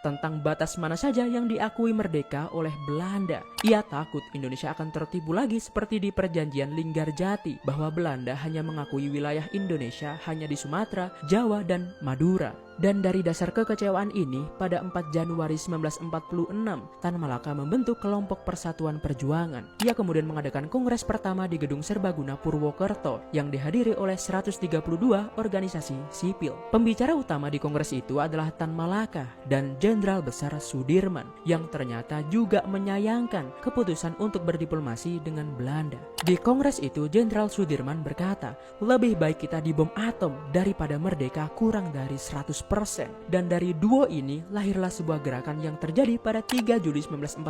tentang batas mana saja yang diakui merdeka oleh Belanda. Ia takut Indonesia akan tertipu lagi seperti di perjanjian Linggarjati bahwa Belanda hanya mengakui wilayah Indonesia hanya di Sumatera, Jawa, dan Madura. Dan dari dasar kekecewaan ini, pada 4 Januari 1946, Tan Malaka membentuk kelompok Persatuan Perjuangan. Ia kemudian mengadakan kongres pertama di Gedung Serbaguna Purwokerto yang dihadiri oleh 132 organisasi sipil. Pembicara utama di kongres itu adalah Tan Malaka dan Jenderal Besar Sudirman yang ternyata juga menyayangkan keputusan untuk berdiplomasi dengan Belanda. Di kongres itu, Jenderal Sudirman berkata, lebih baik kita dibom atom daripada merdeka kurang dari 100%. Dan dari duo ini lahirlah sebuah gerakan yang terjadi pada 3 Juli 1946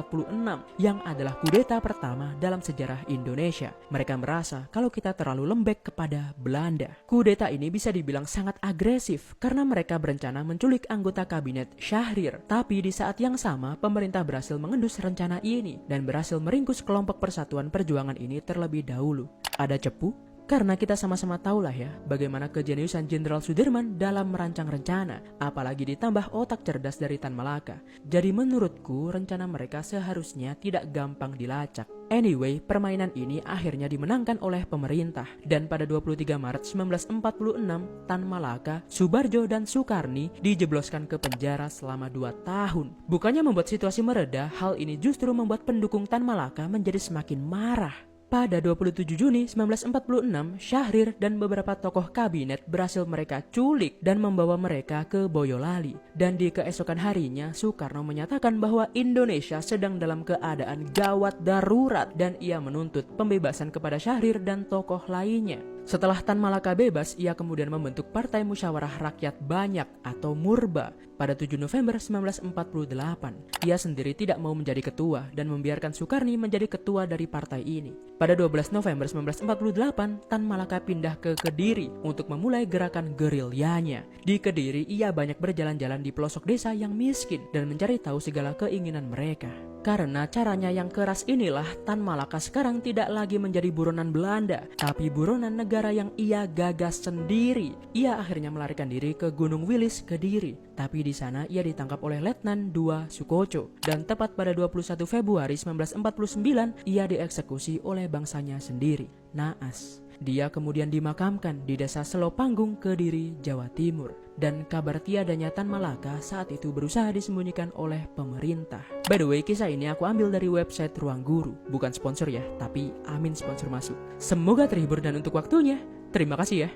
yang adalah kudeta pertama dalam sejarah Indonesia. Mereka merasa kalau kita terlalu lembek kepada Belanda. Kudeta ini bisa dibilang sangat agresif karena mereka berencana menculik anggota kabinet Syahrir. Tapi di saat yang sama pemerintah berhasil mengendus rencana ini dan berhasil meringkus kelompok Persatuan Perjuangan ini terlebih dahulu. Ada cepu? Karena kita sama-sama tahulah ya bagaimana kejeniusan Jenderal Sudirman dalam merancang rencana, apalagi ditambah otak cerdas dari Tan Malaka. Jadi menurutku rencana mereka seharusnya tidak gampang dilacak. Anyway, permainan ini akhirnya dimenangkan oleh pemerintah dan pada 23 Maret 1946 Tan Malaka, Subarjo, dan Sukarni dijebloskan ke penjara selama 2 tahun. Bukannya membuat situasi mereda, hal ini justru membuat pendukung Tan Malaka menjadi semakin marah. Pada 27 Juni 1946, Syahrir dan beberapa tokoh kabinet berhasil mereka culik dan membawa mereka ke Boyolali. Dan di keesokan harinya, Soekarno menyatakan bahwa Indonesia sedang dalam keadaan gawat darurat dan ia menuntut pembebasan kepada Syahrir dan tokoh lainnya. Setelah Tan Malaka bebas, ia kemudian membentuk Partai Musyawarah Rakyat Banyak atau Murba pada 7 November 1948. Ia sendiri tidak mau menjadi ketua dan membiarkan Sukarni menjadi ketua dari partai ini. Pada 12 November 1948, Tan Malaka pindah ke Kediri untuk memulai gerakan gerilyanya. Di Kediri, ia banyak berjalan-jalan di pelosok desa yang miskin dan mencari tahu segala keinginan mereka. Karena caranya yang keras inilah, Tan Malaka sekarang tidak lagi menjadi buronan Belanda, tapi buronan negara yang ia gagas sendiri. Ia akhirnya melarikan diri ke Gunung Wilis, Kediri. Tapi di sana ia ditangkap oleh Letnan II Sukoco. Dan tepat pada 21 Februari 1949, ia dieksekusi oleh bangsanya sendiri, Naas. Dia kemudian dimakamkan di desa Selopanggung, Kediri, Jawa Timur. Dan kabar tiadanya Tan Malaka saat itu berusaha disembunyikan oleh pemerintah. By the way, kisah ini aku ambil dari website Ruang Guru. Bukan sponsor ya, tapi amin sponsor masuk. Semoga terhibur dan untuk waktunya. Terima kasih ya.